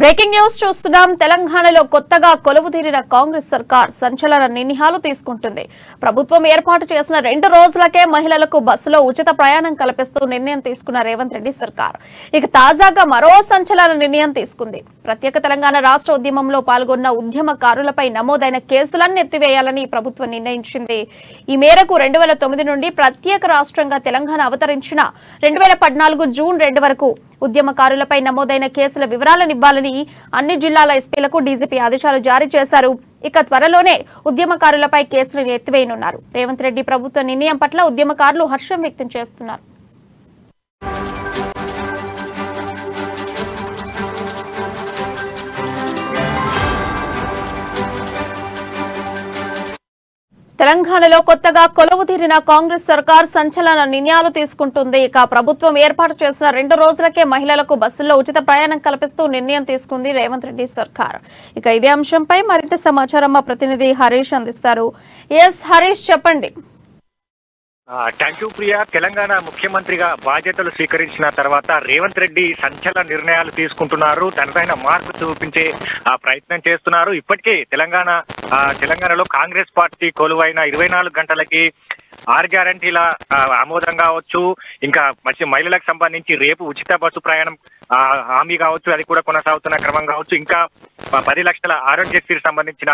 Breaking news చూస్తున్నాం. తెలంగాణలో కొత్తగా కొలువుతీరిన కాంగ్రెస్ సర్కార్ సంచలన నిర్ణయాలు తీసుకుంటుంది. ప్రభుత్వం ఏర్పాటు చేసిన 2 రోజులకే మహిళలకు బస్సులో ఉచిత ప్రయాణం కల్పిస్తూ నిర్ణయం తీసుకున్న రేవంత్ రెడ్డి సర్కార్ ఇక తాజాగా మరో సంచలన నిర్ణయం తీసుకుంది. ప్రత్యేక తెలంగాణ రాష్ట్ర ఉద్యమంలో పాల్గొన్న ఉద్యమకారులపై నమోదైన కేసులన్నీ ఎత్తివేయాలని ప్రభుత్వం నిర్ణయించింది. ఈ మేరకు 2009 నుండి ప్రత్యేక రాష్ట్రంగా తెలంగాణ అవతరించిన 2014 జూన్ 2 వరకు ఉద్యమకారులపై నమోదైన కేసుల వివరాలను ఇవ్వాలని అన్ని జిల్లాల ఎస్పీలకు డీజీపీ ఆదేశాలు జారీ చేశారు. ఇక త్వరలోనే ఉద్యమకారులపై కేసులను ఎత్తివేయనున్నారు. రేవంత్ రెడ్డి ప్రభుత్వ నిర్ణయం పట్ల ఉద్యమకారులు హర్షం వ్యక్తం చేస్తున్నారు. తెలంగాణలో కొత్తగా కొలువుతీరిన కాంగ్రెస్ సర్కార్ సంచలన నిర్ణయాలు తీసుకుంటుంది. ఇక ప్రభుత్వం ఏర్పాటు చేసిన 2 రోజులకే మహిళలకు బస్సుల్లో ఉచిత ప్రయాణం కల్పిస్తూ నిర్ణయం తీసుకుంది రేవంత్ రెడ్డి సర్కార్. ఇక ఇదే అంశంపై మరింత సమాచారం మా ప్రతినిధి హరీష్ అందిస్తారు. ఎస్ హరీష్, చెప్పండి. Thank you Priya. తెలంగాణ ముఖ్యమంత్రిగా బాధ్యతలు స్వీకరించిన తర్వాత రేవంత్ రెడ్డి సంచలన నిర్ణయాలు తీసుకుంటున్నారు. తనదైన మార్పు చూపించే ప్రయత్నం చేస్తున్నారు. ఇప్పటికే తెలంగాణలో కాంగ్రెస్ పార్టీ కొలువైన 24 గంటలకి 6 గ్యారంటీల ఆమోదం కావచ్చు, ఇంకా మహిళలకు సంబంధించి రేపు ఉచిత బస్సు ప్రయాణం హామీ కావచ్చు, అది కూడా కొనసాగుతున్న క్రమం కావచ్చు, ఇంకా 10 లక్షల ఆరోగ్యశ్రీకి సంబంధించిన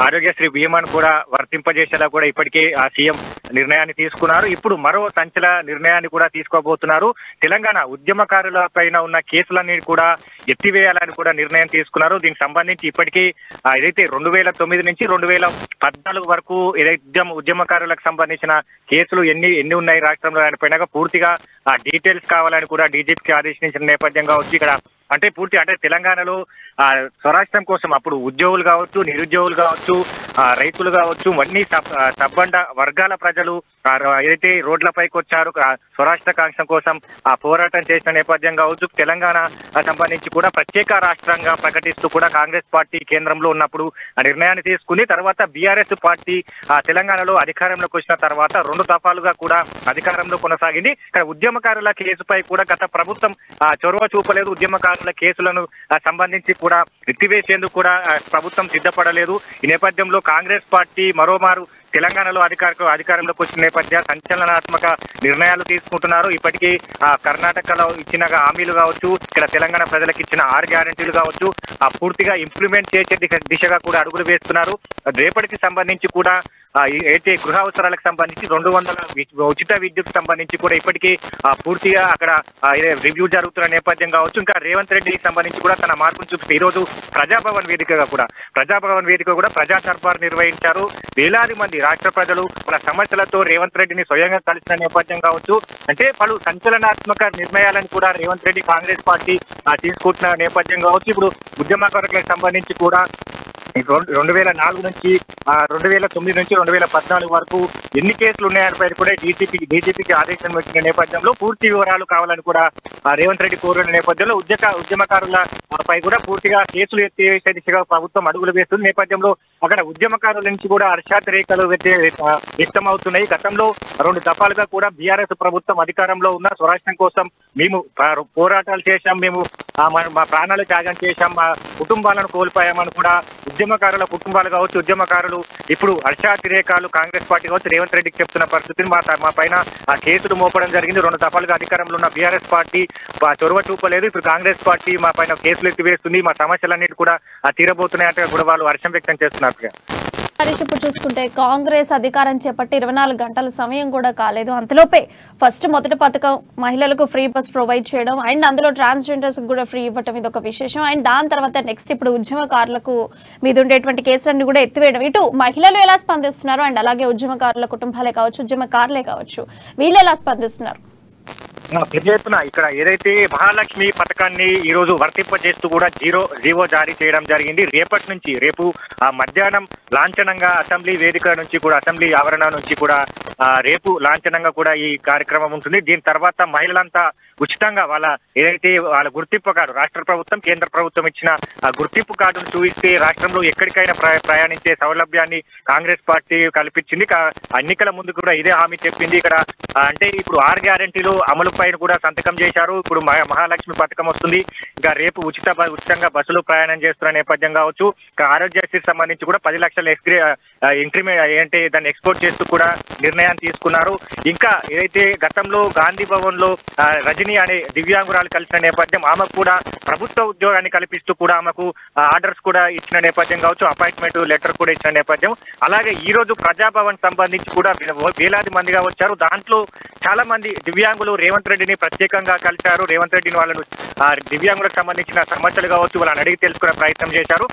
ఆరోగ్యశ్రీ బీమాను కూడా వర్తింపజేసేలా కూడా ఇప్పటికే సీఎం నిర్ణయాన్ని తీసుకున్నారు. ఇప్పుడు మరో సంచలన నిర్ణయాన్ని కూడా తీసుకోబోతున్నారు. తెలంగాణ ఉద్యమకారుల పైన ఉన్న కేసులన్నీ కూడా ఎత్తివేయాలని కూడా నిర్ణయం తీసుకున్నారు. దీనికి సంబంధించి ఇప్పటికీ ఏదైతే 2009 నుంచి 2014 వరకు ఏదైతే ఉద్యమకారులకు సంబంధించిన కేసులు ఎన్ని ఉన్నాయి రాష్ట్రంలో దానిపైన పూర్తిగా డీటెయిల్స్ కావాలని కూడా డీజీపీకి ఆదేశించిన నేపథ్యం కావచ్చు. ఇక్కడ అంటే తెలంగాణలో స్వరాష్ట్రం కోసం అప్పుడు ఉద్యోగులు కావచ్చు, నిరుద్యోగులు కావచ్చు, రైతులు కావచ్చు, అన్ని సబ్బండ వర్గాల ప్రజలు ఏదైతే రోడ్లపైకి వచ్చారు స్వరాష్ట్ర కాంక్ష కోసం పోరాటం చేసిన నేపథ్యం కావచ్చు. తెలంగాణ సంబంధించి కూడా ప్రత్యేక రాష్ట్రంగా ప్రకటిస్తూ కూడా కాంగ్రెస్ పార్టీ కేంద్రంలో ఉన్నప్పుడు నిర్ణయాన్ని తీసుకుని తర్వాత బీఆర్ఎస్ పార్టీ తెలంగాణలో అధికారంలోకి వచ్చిన తర్వాత 2 దఫాలుగా కూడా అధికారంలో కొనసాగింది. ఇక్కడ ఉద్యమకారుల కేసుపై కూడా గత ప్రభుత్వం చొరవ చూపలేదు. ఉద్యమకారుల కేసులను సంబంధించి కూడా ఎత్తివేసేందుకు కూడా ప్రభుత్వం సిద్ధపడలేదు. ఈ నేపథ్యంలో కాంగ్రెస్ పార్టీ మరోమారు తెలంగాణలో అధికారంలోకి వచ్చిన నేపథ్య సంచలనాత్మక నిర్ణయాలు తీసుకుంటున్నారు. ఇప్పటికీ కర్ణాటకలో ఇచ్చిన హామీలు కావచ్చు, ఇక్కడ తెలంగాణ ప్రజలకు ఇచ్చిన 6 గ్యారెంటీలు కావచ్చు, పూర్తిగా ఇంప్లిమెంట్ చేసే దిశగా కూడా అడుగులు వేస్తున్నారు. రేపటికి సంబంధించి కూడా అయితే గృహ అవసరాలకు సంబంధించి 200 ఉచిత విద్యుత్ సంబంధించి కూడా ఇప్పటికీ పూర్తిగా అక్కడ రివ్యూ జరుగుతున్న నేపథ్యం కావచ్చు. ఇంకా రేవంత్ రెడ్డికి సంబంధించి కూడా తన మార్పును చూపిస్తే ఈరోజు ప్రజాభవన్ వేదికగా కూడా ప్రజా దర్బార్ నిర్వహించారు. వేలాది మంది రాష్ట్ర ప్రజలు వాళ్ళ సమస్యలతో రేవంత్ రెడ్డిని స్వయంగా కలిసిన నేపథ్యం కావచ్చు. అంటే పలు సంచలనాత్మక నిర్ణయాలను కూడా రేవంత్ రెడ్డి కాంగ్రెస్ పార్టీ తీసుకుంటున్న నేపథ్యం కావచ్చు. ఇప్పుడు ఉద్యమకారులకు సంబంధించి కూడా 2004 నుంచి 2009 నుంచి 2014 వరకు ఎన్ని కేసులు ఉన్నాయనిపై కూడా డీజీపీకి ఆదేశం వచ్చిన నేపథ్యంలో పూర్తి వివరాలు కావాలని కూడా రేవంత్ రెడ్డి కోరిన నేపథ్యంలో ఉద్యమకారుల పై కూడా పూర్తిగా కేసులు ఎత్తివేసే దిశగా ప్రభుత్వం అడుగులు వేస్తున్న నేపథ్యంలో అక్కడ ఉద్యమకారుల నుంచి కూడా హర్షాతిరేకాలు వ్యక్తమవుతున్నాయి. గతంలో 2 దఫాలుగా కూడా బీఆర్ఎస్ ప్రభుత్వం అధికారంలో ఉన్న స్వరాష్ట్రం కోసం మేము పోరాటాలు చేశాం, మేము మా ప్రాణాలు త్యాగం చేశాం, మా కుటుంబాలను కోల్పోయామని కూడా ఉద్యమకారుల కుటుంబాలు కావచ్చు, ఉద్యమకారులు ఇప్పుడు హర్షాతిరేకాలు కాంగ్రెస్ పార్టీ కావచ్చు రేవంత్ రెడ్డికి చెప్తున్న పరిస్థితిని మా పైన కేసులు మోపడం జరిగింది. 2 దఫాలుగా అధికారంలో ఉన్న బీఆర్ఎస్ పార్టీ చొరవ చూపలేదు. ఇప్పుడు కాంగ్రెస్ పార్టీ మా పైన కేసులు ఎత్తివేస్తుంది, మా సమస్యలన్నిటి కూడా తీరబోతున్నాయంటే కూడా వాళ్ళు హర్షం వ్యక్తం చేస్తున్నారు. హరీష్, ఇప్పుడు చూసుకుంటే కాంగ్రెస్ అధికారం చేపట్టి 24 గంటల సమయం కూడా కాలేదు. అంతలోపే మొదటి పథకం మహిళలకు ఫ్రీ బస్ ప్రొవైడ్ చేయడం అండ్ అందులో ట్రాన్స్జెండర్స్ కూడా ఫ్రీ ఇవ్వటం ఇది ఒక విశేషం. అండ్ దాని తర్వాత నెక్స్ట్ ఇప్పుడు ఉద్యమకారులకు మీద ఉండేటువంటి కేసులన్నీ కూడా ఎత్తివేయడం. ఇటు మహిళలు ఎలా స్పందిస్తున్నారు అండ్ అలాగే ఉద్యమకారుల కుటుంబాలే కావచ్చు, ఉద్యమకారులే కావచ్చు, వీళ్ళు ఎలా స్పందిస్తున్నారు? పెద్ద ఎత్తున ఇక్కడ ఏదైతే మహాలక్ష్మి పథకాన్ని ఈ రోజు వర్తింపజేస్తూ కూడా జీవో జారీ చేయడం జరిగింది. రేపు మధ్యాహ్నం లాంఛనంగా అసెంబ్లీ వేదిక నుంచి కూడా అసెంబ్లీ ఆవరణ నుంచి కూడా రేపు లాంఛనంగా కూడా ఈ కార్యక్రమం ఉంటుంది. దీని తర్వాత మహిళలంతా ఉచితంగా ఏదైతే వాళ్ళ గుర్తింపు కార్డు రాష్ట్ర ప్రభుత్వం కేంద్ర ప్రభుత్వం ఇచ్చిన ఆ గుర్తింపు కార్డును చూపిస్తే రాష్ట్రంలో ఎక్కడికైనా ప్రయాణించే సౌలభ్యాన్ని కాంగ్రెస్ పార్టీ కల్పించింది. ఎన్నికల ముందు కూడా ఇదే హామీ చెప్పింది. ఇక్కడ అంటే ఇప్పుడు 6 గ్యారెంటీలు అమలు పైన కూడా సంతకం చేశారు. ఇప్పుడు మహాలక్ష్మి పథకం వస్తుంది. ఇంకా రేపు ఉచితంగా బస్సులు ప్రయాణం చేస్తున్న నేపథ్యం కావచ్చు. ఆరోగ్యశ్రీకి సంబంధించి కూడా 10 లక్షల ఇంక్రిమెంట్ దాన్ని ఎక్స్పోర్ట్ చేస్తూ కూడా నిర్ణయాన్ని తీసుకున్నారు. ఇంకా ఏదైతే గతంలో గాంధీ భవన్ లో రజనీ అనే దివ్యాంగురాలు కలిసిన నేపథ్యం ఆమెకు కూడా ప్రభుత్వ ఉద్యోగాన్ని కల్పిస్తూ కూడా ఆమెకు ఆర్డర్స్ కూడా ఇచ్చిన నేపథ్యం కావచ్చు. అపాయింట్మెంట్ లెటర్ కూడా ఇచ్చిన నేపథ్యం. అలాగే ఈ రోజు ప్రజాభవన్ సంబంధించి కూడా వేలాది మందిగా వచ్చారు. దాంట్లో చాలా మంది దివ్యాంగులు రేవంత్ రెడ్డిని ప్రత్యేకంగా కలిశారు. రేవంత్ రెడ్డిని వాళ్ళను దివ్యాంగులకు సంబంధించిన సమస్యలు కావచ్చు వాళ్ళని అడిగి తెలుసుకునే ప్రయత్నం చేశారు.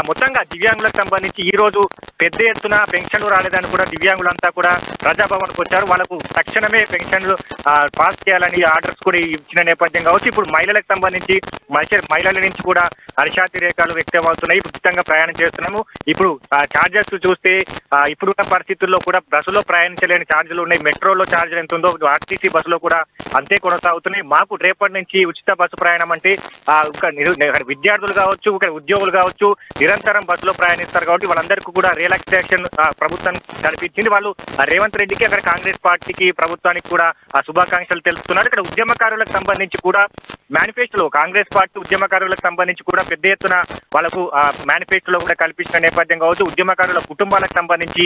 మొత్తంగా దివ్యాంగులకు సంబంధించి ఈ రోజు పెద్ద ఎత్తున పెన్షన్లు రాలేదని కూడా దివ్యాంగులంతా కూడా ప్రజాభవన్కు వచ్చారు. వాళ్ళకు తక్షణమే పెన్షన్లు పాస్ చేయాలని ఆర్డర్స్ కూడా ఇచ్చిన నేపథ్యం కావచ్చు. ఇప్పుడు మహిళలకు సంబంధించి మహిళల నుంచి కూడా హర్షాతిరేకాలు వ్యక్తం అవుతున్నాయి. ఉచితంగా ప్రయాణం చేస్తున్నాము. ఇప్పుడు ఛార్జెస్ చూస్తే ఇప్పుడున్న పరిస్థితుల్లో కూడా బస్సులో ప్రయాణించలేని ఛార్జీలు ఉన్నాయి. మెట్రోలో ఛార్జీలు ఎంత ఉందో ఆర్టీసీ బస్సులో కూడా అంతే కొనసాగుతున్నాయి. మాకు రేపటి నుంచి ఉచిత బస్సు ప్రయాణం అంటే విద్యార్థులు కావచ్చు, ఇక్కడ ఉద్యోగులు కావచ్చు నిరంతరం బస్సులో ప్రయాణిస్తారు కాబట్టి వాళ్ళందరికీ కూడా రిలాక్సేషన్ ప్రభుత్వం కల్పించింది. వాళ్ళు రేవంత్ రెడ్డికి అక్కడ కాంగ్రెస్ పార్టీకి ప్రభుత్వానికి కూడా శుభాకాంక్షలు తెలుస్తున్నారు. ఇక్కడ ఉద్యమకారులకు సంబంధించి కూడా మేనిఫెస్టోలో కాంగ్రెస్ పార్టీ ఉద్యమకారులకు సంబంధించి కూడా పెద్ద ఎత్తున వాళ్ళకు మేనిఫెస్టోలో కూడా కల్పించిన నేపథ్యం కావచ్చు. ఉద్యమకారుల కుటుంబాలకు సంబంధించి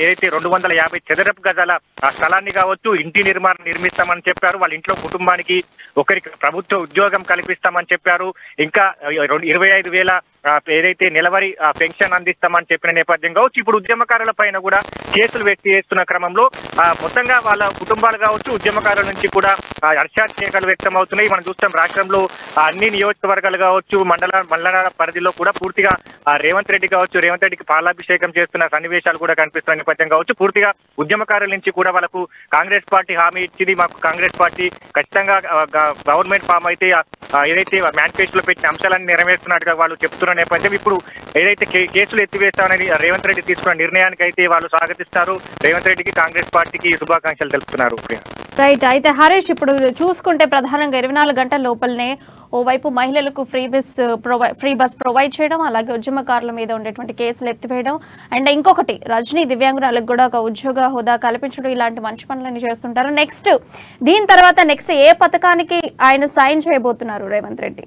ఏదైతే 250 చదరపు గజాల స్థలాన్ని కావచ్చు ఇంటి నిర్మిస్తామని చెప్పారు. వాళ్ళ ఇంట్లో కుటుంబానికి ఒకరికి ప్రభుత్వ ఉద్యోగం కల్పిస్తామని చెప్పారు. ఇంకా 25,000 ఏదైతే నెలవారీ పెన్షన్ అందిస్తామని చెప్పిన నేపథ్యం కావచ్చు. ఇప్పుడు ఉద్యమకారుల పైన కూడా కేసులు వ్యక్తి చేస్తున్న క్రమంలో మొత్తంగా వాళ్ళ కుటుంబాలు కావచ్చు ఉద్యమకారుల నుంచి కూడా హర్షాతిరేకాలు వ్యక్తం అవుతున్నాయి. మనం చూస్తాం రాష్ట్రంలో అన్ని నియోజకవర్గాలు కావచ్చు మండలాల పరిధిలో కూడా పూర్తిగా రేవంత్ రెడ్డి కావచ్చు రేవంత్ రెడ్డికి పాలాభిషేకం చేస్తున్న సన్నివేశాలు కూడా కనిపిస్తున్న నేపథ్యం కావచ్చు. పూర్తిగా ఉద్యమకారుల నుంచి కూడా వాళ్ళకు కాంగ్రెస్ పార్టీ హామీ ఇచ్చింది. మాకు కాంగ్రెస్ పార్టీ ఖచ్చితంగా గవర్నమెంట్ ఫామ్ అయితే ఏదైతే మేనిఫెస్టోలో పెట్టిన అంశాలను నెరవేరుస్తున్నట్టుగా వాళ్ళు చెప్తున్న నేపథ్యం. ఇప్పుడు ఏదైతే కేసులు ఎత్తివేస్తామని రేవంత్ రెడ్డి తీసుకున్న నిర్ణయానికి అయితే వాళ్ళు స్వాగతిస్తారు. రేవంత్ రెడ్డికి కాంగ్రెస్ పార్టీకి శుభాకాంక్షలు తెలుపుతున్నారు. రైట్. అయితే హరీష్ ఇప్పుడు చూసుకుంటే ప్రధానంగా 24 గంటల లోపలనే ఓవైపు మహిళలకు ఫ్రీ బస్ ప్రొవైడ్ చేయడం, అలాగే ఉద్యమకారుల మీద ఉండేటువంటి కేసులు ఎత్తివేయడం, అండ్ ఇంకొకటి రజనీ దివ్యాంగురాలకు కూడా ఒక ఉద్యోగ హోదా కల్పించడం, ఇలాంటి మంచి పనులన్నీ చేస్తుంటారు. దీని తర్వాత ఏ పథకానికి ఆయన సైన్ చేయబోతున్నారు రేవంత్ రెడ్డి?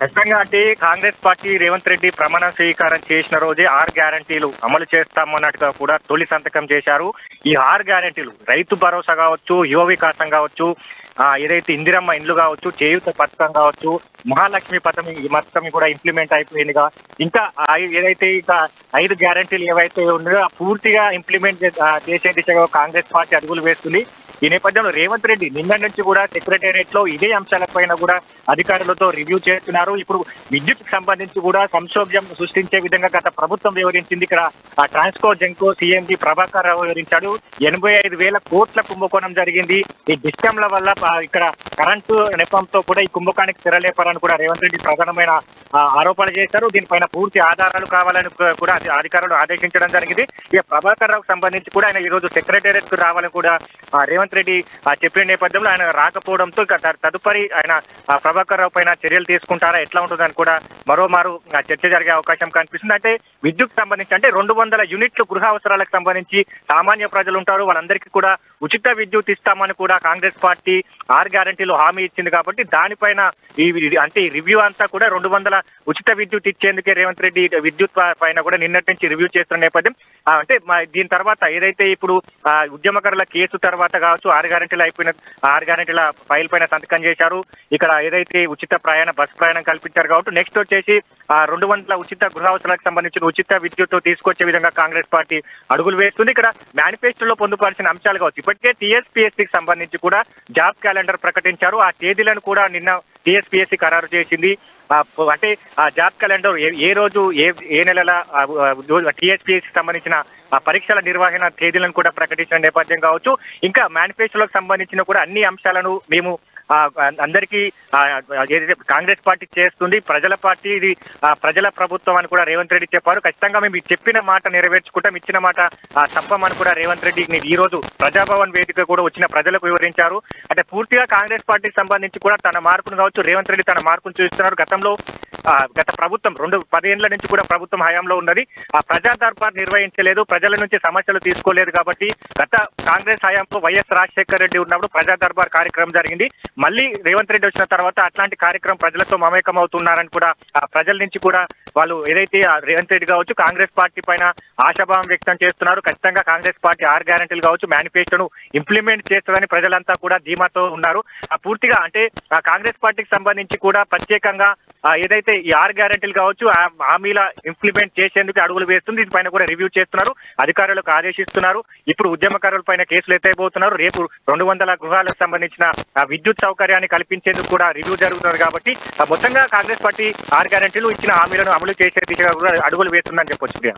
ఖచ్చితంగా అంటే కాంగ్రెస్ పార్టీ రేవంత్ రెడ్డి ప్రమాణ స్వీకారం చేసిన రోజే 6 గ్యారంటీలు అమలు చేస్తామన్నట్టుగా కూడా తొలి సంతకం చేశారు. ఈ 6 గ్యారంటీలు రైతు భరోసా కావచ్చు, యువ వికాసం కావచ్చు, ఏదైతే ఇందిరమ్మ ఇండ్లు కావచ్చు, చేయూత పథకం కావచ్చు, మహాలక్ష్మి పథకం కూడా ఇంప్లిమెంట్ అయిపోయిందిగా. ఇంకా ఏదైతే ఇంకా 5 గ్యారంటీలు ఏవైతే ఉన్నాయో పూర్తిగా ఇంప్లిమెంట్ చేసే దిశగా కాంగ్రెస్ పార్టీ అడుగులు వేస్తుంది. ఈ నేపథ్యంలో రేవంత్ రెడ్డి నిన్న నుంచి కూడా సెక్రటేరియట్ లో ఇదే అంశాలపైన కూడా అధికారులతో రివ్యూ చేస్తున్నారు. ఇప్పుడు విద్యుత్ సంబంధించి కూడా సంక్షోభం సృష్టించే విధంగా గత ప్రభుత్వం వివరించింది. ఇక్కడ ట్రాన్స్కో జెన్కో సీఎండి ప్రభాకర్ రావు వివరించాడు. 85,000 కోట్ల కుంభకోణం జరిగింది. ఈ డిస్కమ్ల వల్ల ఇక్కడ కరెంటు నెపంతో కూడా ఈ కుంభకానికి తెరలేపారని కూడా రేవంత్ రెడ్డి ప్రధానమైన ఆరోపణలు చేశారు. దీనిపైన పూర్తి ఆధారాలు కావాలని కూడా అధికారులు ఆదేశించడం జరిగింది. ఇక ప్రభాకర్ రావుకు సంబంధించి కూడా ఆయన ఈ రోజు సెక్రటేరియట్ కు రావాలని కూడా రేవంత్ రెడ్డి చెప్పిన నేపథ్యంలో ఆయన రాకపోవడంతో తదుపరి ఆయన ప్రభాకర్ రావు పైన చర్యలు తీసుకుంటారా ఎట్లా ఉంటుందని కూడా మరోమారు చర్చ జరిగే అవకాశం కనిపిస్తుంది. అంటే విద్యుత్ సంబంధించి అంటే 200 యూనిట్లు గృహ అవసరాలకు సంబంధించి సామాన్య ప్రజలు ఉంటారు, వాళ్ళందరికీ కూడా ఉచిత విద్యుత్ ఇస్తామని కూడా కాంగ్రెస్ పార్టీ 6 గ్యారంటీలు హామీ ఇచ్చింది. కాబట్టి దానిపైన ఈ రివ్యూ అంతా కూడా 200 ఉచిత విద్యుత్ ఇచ్చేందుకే రేవంత్ రెడ్డి విద్యుత్ పైన కూడా నిన్నటి నుంచి రివ్యూ చేస్తున్న నేపథ్యం. అంటే దీని తర్వాత ఏదైతే ఇప్పుడు ఉద్యమకారుల కేసు తర్వాత కావచ్చు 6 గ్యారంటీలు అయిపోయిన 6 గ్యారంటీల ఫైల్ పైన సంతకం చేశారు. ఇక్కడ ఏదైతే ఉచిత బస్ ప్రయాణం కల్పించారు కాబట్టి నెక్స్ట్ వచ్చేసి 200 ఉచిత గృహ అవసరాలకు సంబంధించిన ఉచిత విద్యుత్ తీసుకొచ్చే విధంగా కాంగ్రెస్ పార్టీ అడుగులు వేస్తుంది. ఇక్కడ మేనిఫెస్టోలో పొందుపరిచిన అంశాలు కావచ్చు. ఇప్పటికే టీఎస్పీఎస్సీకి సంబంధించి కూడా జాబ్ క్యాలెండర్ ప్రకటించారు. ఆ తేదీలను కూడా నిన్న టీఎస్పీఎస్సీ ఖరారు చేసింది. అంటే ఆ జాబ్ క్యాలెండర్ ఏ రోజు ఏ నెలల టీఎస్పీఎస్సీకి సంబంధించిన పరీక్షల నిర్వహణ తేదీలను కూడా ప్రకటించిన నేపథ్యం కావచ్చు. ఇంకా మేనిఫెస్టోలకు సంబంధించిన కూడా అన్ని అంశాలను మేము అందరికీ ఏదైతే కాంగ్రెస్ పార్టీ చేస్తుంది ప్రజల పార్టీ, ఇది ప్రజల ప్రభుత్వం అని కూడా రేవంత్ రెడ్డి చెప్పారు. ఖచ్చితంగా మేము చెప్పిన మాట నెరవేర్చుకుంటాం, ఇచ్చిన మాట తప్పమని కూడా రేవంత్ రెడ్డి ఈ రోజు ప్రజాభవన్ వేదిక కూడా వచ్చిన ప్రజలకు వివరించారు. అంటే పూర్తిగా కాంగ్రెస్ పార్టీకి సంబంధించి కూడా తన మార్పును కావచ్చు, రేవంత్ రెడ్డి తన మార్పును చూస్తున్నారు. గత ప్రభుత్వం 10 ఏళ్ల నుంచి కూడా ప్రభుత్వం హయాంలో ఉన్నది. ఆ ప్రజా దర్బార్ నిర్వహించలేదు, ప్రజల నుంచి సమస్యలు తీసుకోలేదు. కాబట్టి గత కాంగ్రెస్ హయాంలో వైఎస్ రాజశేఖర రెడ్డి ఉన్నప్పుడు ప్రజా దర్బార్ కార్యక్రమం జరిగింది. మళ్ళీ రేవంత్ రెడ్డి వచ్చిన తర్వాత అట్లాంటి కార్యక్రమం ప్రజలతో మమేకం అవుతున్నారని కూడా ప్రజల నుంచి కూడా వాళ్ళు ఏదైతే రేవంత్ రెడ్డి కావచ్చు కాంగ్రెస్ పార్టీ పైన ఆశాభావం వ్యక్తం చేస్తున్నారు. ఖచ్చితంగా కాంగ్రెస్ పార్టీ 6 గ్యారెంటీలు కావచ్చు మేనిఫెస్టోను ఇంప్లిమెంట్ చేస్తుందని ప్రజలంతా కూడా ధీమాతో ఉన్నారు. పూర్తిగా అంటే కాంగ్రెస్ పార్టీకి సంబంధించి కూడా ప్రత్యేకంగా ఏదైతే ఈ 6 గ్యారెంటీలు కావచ్చు హామీల ఇంప్లిమెంట్ చేసేందుకు అడుగులు వేస్తుంది. దీనిపైన కూడా రివ్యూ చేస్తున్నారు, అధికారులకు ఆదేశిస్తున్నారు. ఇప్పుడు ఉద్యమకారుల పైన కేసులు ఎత్తైపోతున్నారు. రేపు 200 గృహాలకు సంబంధించిన విద్యుత్ సౌకర్యాన్ని కల్పించేందుకు కూడా రివ్యూ జరుగుతున్నారు. కాబట్టి మొత్తంగా కాంగ్రెస్ పార్టీ 6 గ్యారెంటీలు ఇచ్చిన హామీలను అమలు చేసే దిశగా కూడా అడుగులు వేస్తుందని చెప్పొచ్చు.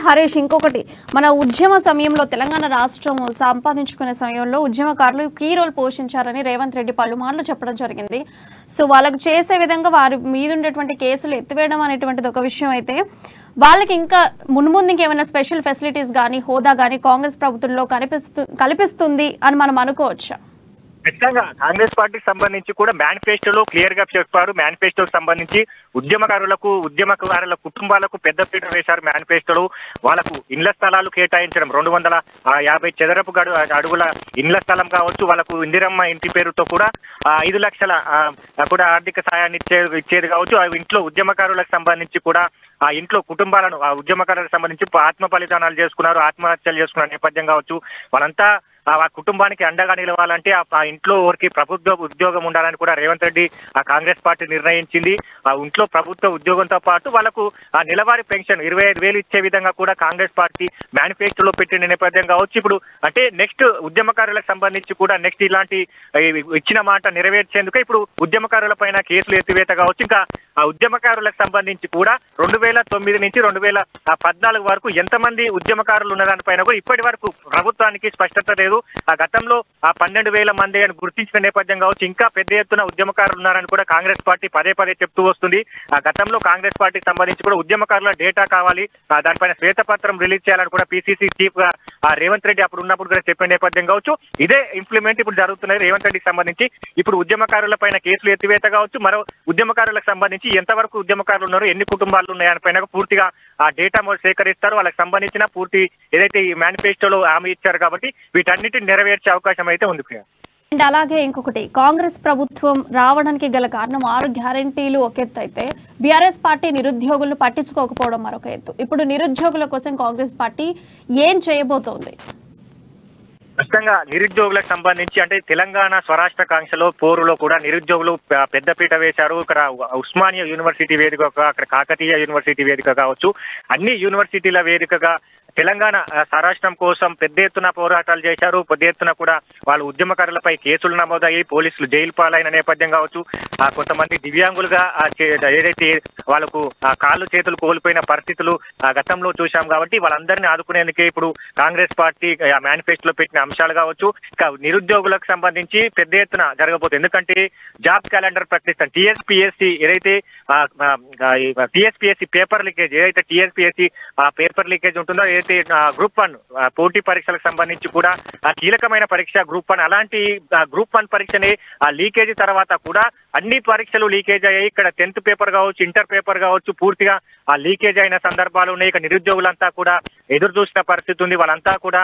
హరీష్, ఇంకొకటి, మన ఉద్యమ సమయంలో తెలంగాణ రాష్ట్రం సంపాదించుకునే సమయంలో ఉద్యమకారులు కీ రోల్ పోషించారని రేవంత్ రెడ్డి పలుమార్లు చెప్పడం జరిగింది. సో వాళ్ళకు చేసే విధంగా వారి మీద ఉండేటువంటి కేసులు ఎత్తివేయడం అనేటువంటిది ఒక విషయం అయితే, వాళ్ళకి ఇంకా మున్ముందు ఇంకేమైనా స్పెషల్ ఫెసిలిటీస్ కానీ హోదా కానీ కాంగ్రెస్ ప్రభుత్వంలో కల్పిస్తుంది అని మనం అనుకోవచ్చా? ఖచ్చితంగా కాంగ్రెస్ పార్టీకి సంబంధించి కూడా మేనిఫెస్టోలో క్లియర్ గా చెప్పారు. మేనిఫెస్టోకి సంబంధించి ఉద్యమకారుల కుటుంబాలకు పెద్దపీట వేశారు. మేనిఫెస్టోలో వాళ్ళకు ఇండ్ల స్థలాలు కేటాయించడం, 250 చదరపు అడుగుల ఇండ్ల స్థలం కావచ్చు, వాళ్ళకు ఇందిరమ్మ ఇంటి పేరుతో కూడా 5 లక్షల కూడా ఆర్థిక సాయాన్ని ఇచ్చేది కావచ్చు. ఇంట్లో ఉద్యమకారులకు సంబంధించి కూడా ఆ ఇంట్లో కుటుంబాలను ఉద్యమకారులకు సంబంధించి ఆత్మ బలిదానాలు చేసుకున్నారు, ఆత్మహత్యలు చేసుకున్న నేపథ్యం కావచ్చు. వాళ్ళంతా ఆ కుటుంబానికి అండగా నిలవాలంటే ఆ ఇంట్లో ఎవరికి ప్రభుత్వ ఉద్యోగం ఉండాలని కూడా రేవంత్ రెడ్డి కాంగ్రెస్ పార్టీ నిర్ణయించింది. ఆ ఇంట్లో ప్రభుత్వ ఉద్యోగంతో పాటు వాళ్ళకు నెలవారీ పెన్షన్ 25,000 ఇచ్చే విధంగా కూడా కాంగ్రెస్ పార్టీ మేనిఫెస్టోలో పెట్టిన నేపథ్యం కావచ్చు. ఇప్పుడు అంటే నెక్స్ట్ ఉద్యమకారులకు సంబంధించి కూడా నెక్స్ట్ ఇలాంటి ఇచ్చిన మాట నెరవేర్చేందుకు ఇప్పుడు ఉద్యమకారుల పైన కేసులు ఎత్తివేత కావచ్చు. ఇంకా ఆ ఉద్యమకారులకు సంబంధించి కూడా 2009 నుంచి 2014 వరకు ఎంతమంది ఉద్యమకారులు ఉన్న దానిపైన కూడా ఇప్పటి వరకు ప్రభుత్వానికి స్పష్టత లేదు. ఆ గతంలో 12,000 మంది అని గుర్తించిన నేపథ్యం కావచ్చు. ఇంకా పెద్ద ఎత్తున ఉద్యమకారులు ఉన్నారని కూడా కాంగ్రెస్ పార్టీ పదే చెప్తూ వస్తుంది. ఆ గతంలో కాంగ్రెస్ పార్టీకి సంబంధించి కూడా ఉద్యమకారుల డేటా కావాలి, దానిపైన శ్వేతపత్రం రిలీజ్ చేయాలని కూడా పిసిసి చీఫ్ గా రేవంత్ రెడ్డి అప్పుడు ఉన్నప్పుడు కూడా చెప్పిన నేపథ్యం కావచ్చు. ఇదే ఇంప్లిమెంట్ ఇప్పుడు జరుగుతున్నది. రేవంత్ రెడ్డికి సంబంధించి ఇప్పుడు ఉద్యమకారుల పైన కేసులు ఎత్తివేత కావచ్చు, మరో ఉద్యమకారులకు సంబంధించి ఎంతవరకు ఉద్యమకారులు ఉన్నారు, ఎన్ని కుటుంబాలు ఉన్నాయని పైన పూర్తిగా ఆ డేటా సేకరిస్తారు. వాళ్ళకి సంబంధించిన పూర్తి ఏదైతే ఈ మేనిఫెస్టోలో హామీ ఇచ్చారు కాబట్టి వీటన్నిటిని నెరవేర్చే అవకాశం అయితే ఉంది. అండ్ అలాగే ఇంకొకటి, కాంగ్రెస్ ప్రభుత్వం రావడానికి గల కారణం 6 గ్యారెంటీలు ఒక ఎత్తు అయితే బీఆర్ఎస్ పార్టీ నిరుద్యోగులను పట్టించుకోకపోవడం మరొక ఎత్తు. ఇప్పుడు నిరుద్యోగుల కోసం కాంగ్రెస్ పార్టీ ఏం చేయబోతోంది? ఖచ్చితంగా నిరుద్యోగులకు సంబంధించి అంటే తెలంగాణ స్వరాష్ట్ర కాంక్షలో పోరులో కూడా నిరుద్యోగులు పెద్దపీట వేశారు. ఇక్కడ ఉస్మానియా యూనివర్సిటీ వేదిక, అక్కడ కాకతీయ యూనివర్సిటీ వేదిక కావచ్చు, అన్ని యూనివర్సిటీల వేదికగా తెలంగాణ స్వరాష్ట్రం కోసం పెద్ద ఎత్తున పోరాటాలు చేశారు. పెద్ద ఎత్తున కూడా వాళ్ళు ఉద్యమకారులపై కేసులు నమోదయ్యి పోలీసులు జైలు పాలైన నేపథ్యం కావచ్చు. కొంతమంది దివ్యాంగులుగా ఏదైతే వాళ్ళకు కాళ్ళు చేతులు కోల్పోయిన పరిస్థితులు గతంలో చూశాం. కాబట్టి వాళ్ళందరినీ ఆదుకునేందుకే ఇప్పుడు కాంగ్రెస్ పార్టీ మేనిఫెస్టోలో పెట్టిన అంశాలు కావచ్చు. ఇక నిరుద్యోగులకు సంబంధించి పెద్ద ఎత్తున జరగబోతుంది. ఎందుకంటే జాబ్ క్యాలెండర్ ప్రకటిస్తాం. టీఎస్పీఎస్సీ ఏదైతే టీఎస్పీఎస్సీ పేపర్ లీకేజ్, ఏదైతే టీఎస్పీఎస్సీ పేపర్ లీకేజ్ ఉంటుందో, ఏదైతే గ్రూప్ 1 పోటీ పరీక్షలకు సంబంధించి కూడా కీలకమైన పరీక్ష గ్రూప్ 1, అలాంటి గ్రూప్ 1 పరీక్షని లీకేజ్ తర్వాత కూడా అన్ని పరీక్షలు లీకేజ్ అయ్యాయి. ఇక్కడ 10th పేపర్ కావచ్చు, ఇంటర్ పేపర్ కావచ్చు, పూర్తిగా లీకేజ్ అయిన సందర్భాలు ఉన్నాయి. ఇక నిరుద్యోగులంతా కూడా ఎదురు చూసిన పరిస్థితి ఉంది. వాళ్ళంతా కూడా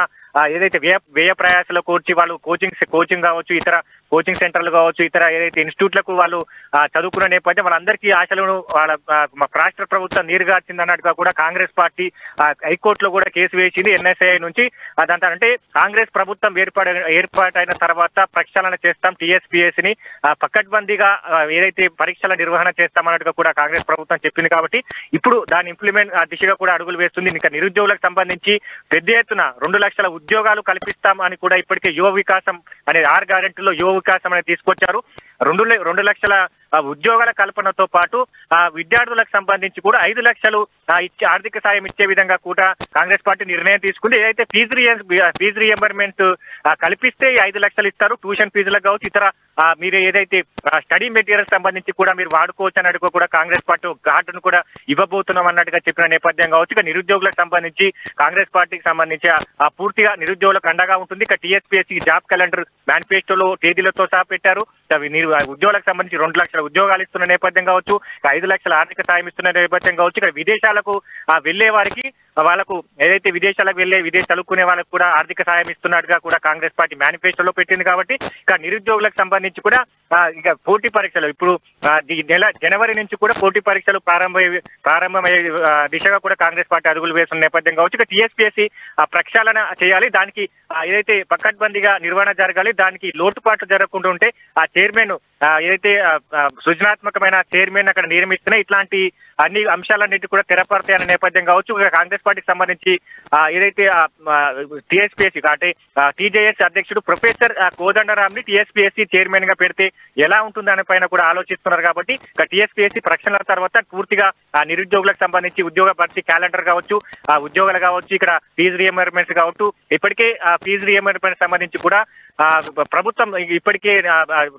ఏదైతే వ్యయ ప్రయాసాలు కూర్చి వాళ్ళు కోచింగ్ కావచ్చు, ఇతర కోచింగ్ సెంటర్లు కావచ్చు, ఇతర ఏదైతే ఇన్స్టిట్యూట్లకు వాళ్ళు చదువుకున్న నేపథ్యం వాళ్ళందరికీ ఆశలను రాష్ట్ర ప్రభుత్వం నీరుగార్చింది అన్నట్టుగా కూడా కాంగ్రెస్ పార్టీ హైకోర్టులో కూడా కేసు వేసింది ఎన్ఎస్ఐ నుంచి. అదంతా అంటే కాంగ్రెస్ ప్రభుత్వం ఏర్పాటైన తర్వాత ప్రక్షాళన చేస్తాం, టీఎస్పీఎస్సీని పకడ్బందీగా ఏదైతే పరీక్షల నిర్వహణ చేస్తామన్నట్టుగా కూడా కాంగ్రెస్ ప్రభుత్వం చెప్పింది. కాబట్టి ఇప్పుడు దాని ఇంప్లిమెంట్ దిశగా కూడా అడుగులు వేస్తుంది. ఇంకా నిరుద్యోగులకు సంబంధించి పెద్ద ఎత్తున 2 లక్షల ఉద్యోగాలు కల్పిస్తాం అని కూడా ఇప్పటికే యువ వికాసం అనే 6 గ్యారెంటీలో యువ వికాసం అనేది తీసుకొచ్చారు. రెండు లక్షల ఉద్యోగాల కల్పనతో పాటు విద్యార్థులకు సంబంధించి కూడా 5 లక్షలు ఇచ్చే ఆర్థిక సాయం ఇచ్చే విధంగా కూడా కాంగ్రెస్ పార్టీ నిర్ణయం తీసుకుంది. ఏదైతే ఫీజు రియంబర్మెంట్ కల్పిస్తే 5 లక్షలు ఇస్తారు. ట్యూషన్ ఫీజులకు కావచ్చు, ఇతర మీరు ఏదైతే స్టడీ మెటీరియల్ సంబంధించి కూడా మీరు వాడుకోవచ్చు అన్నట్టుగా కూడా కాంగ్రెస్ పార్టీ ఘాటును కూడా ఇవ్వబోతున్నాం అన్నట్టుగా చెప్పిన నేపథ్యం కావచ్చు. ఇక నిరుద్యోగులకు సంబంధించి కాంగ్రెస్ పార్టీకి సంబంధించి పూర్తిగా నిరుద్యోగులకు అండగా ఉంటుంది. ఇక టీఎస్పీఎస్సీ జాబ్ క్యాలెండర్ మేనిఫెస్టోలో తేదీలతో సహా పెట్టారు. ఉద్యోగులకు సంబంధించి 2 లక్షల ఉద్యోగాలు ఇస్తున్న నేపథ్యం కావచ్చు, 5 లక్షల ఆర్థిక సాయం ఇస్తున్న నేపథ్యం కావచ్చు. ఇక్కడ విదేశాలకు వెళ్లే వారికి వాళ్ళకు ఏదైతే విదేశాలకు చదువుకునే వాళ్ళకు కూడా ఆర్థిక సాయం ఇస్తున్నట్టుగా కూడా కాంగ్రెస్ పార్టీ మేనిఫెస్టోలో పెట్టింది. కాబట్టి ఇక నిరుద్యోగులకు సంబంధించి కూడా ఇక పోటీ పరీక్షలు ఇప్పుడు ఈ నెల జనవరి నుంచి కూడా పోటీ పరీక్షలు ప్రారంభమయ్యే దిశగా కూడా కాంగ్రెస్ పార్టీ అడుగులు వేస్తున్న నేపథ్యం కావచ్చు. ఇక టీఎస్పీఎస్సీ ప్రక్షాళన చేయాలి, దానికి ఏదైతే పకడ్బందీగా నిర్వహణ జరగాలి, దానికి లోటుపాట్లు జరగకుండా ఉంటే ఆ చైర్మన్ ఏదైతే సృజనాత్మకమైన చైర్మన్ అక్కడ నియమిస్తున్నా ఇట్లాంటి అన్ని అంశాలన్నిటి కూడా తెరపడతాయి అనే నేపథ్యం కావచ్చు. కాంగ్రెస్ పార్టీకి సంబంధించి ఏదైతే టీఎస్పీఎస్సీ అంటే టీజేఎస్ అధ్యక్షుడు ప్రొఫెసర్ కోదండరాంని టీఎస్పీఎస్సీ చైర్మన్ గా పెడితే ఎలా ఉంటుంది అనే పైన కూడా ఆలోచిస్తున్నారు. కాబట్టి ఇక టీఎస్పీఎస్సీ ప్రక్షాళన తర్వాత పూర్తిగా నిరుద్యోగులకు సంబంధించి ఉద్యోగ భర్తీ క్యాలెండర్ కావచ్చు, ఉద్యోగాలు కావచ్చు, ఇక్కడ ఫీజు రియంబర్మెంట్స్ కావచ్చు. ఇప్పటికే ఫీజు రియంబర్మెంట్ సంబంధించి కూడా ప్రభుత్వం ఇప్పటికే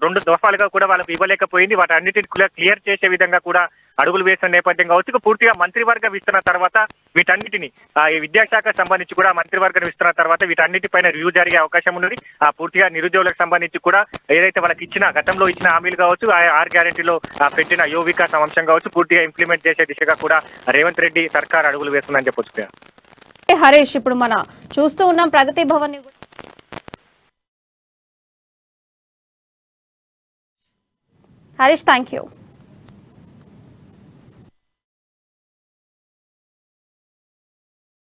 2 దఫాలుగా కూడా వాళ్ళకి ఇవ్వలేకపోయింది. వాటి అన్నిటిని క్లియర్ చేసే విధంగా కూడా అడుగులు వేసిన నేపథ్యం కావచ్చు. పూర్తిగా మంత్రివర్గ విస్తరణ తర్వాత వీటన్నిటిని ఈ విద్యాశాఖ సంబంధించి కూడా మంత్రివర్గ విస్తరణ తర్వాత వీటన్నిటిపైన రివ్యూ జరిగే అవకాశం ఉన్నది. పూర్తిగా నిరుద్యోగులకు సంబంధించి కూడా ఏదైతే వాళ్ళకి గతంలో ఇచ్చిన హామీలు కావచ్చు, 6 గ్యారెంటీలో పెట్టిన యువ వికాసం అంశం కావచ్చు, పూర్తిగా ఇంప్లిమెంట్ చేసే దిశగా కూడా రేవంత్ రెడ్డి సర్కార్ అడుగులు వేస్తుందని చెప్పొచ్చు. హరీష్, ఇప్పుడు మనం చూస్తూ ఉన్నాం ప్రగతి భవన్. Harish, thank you.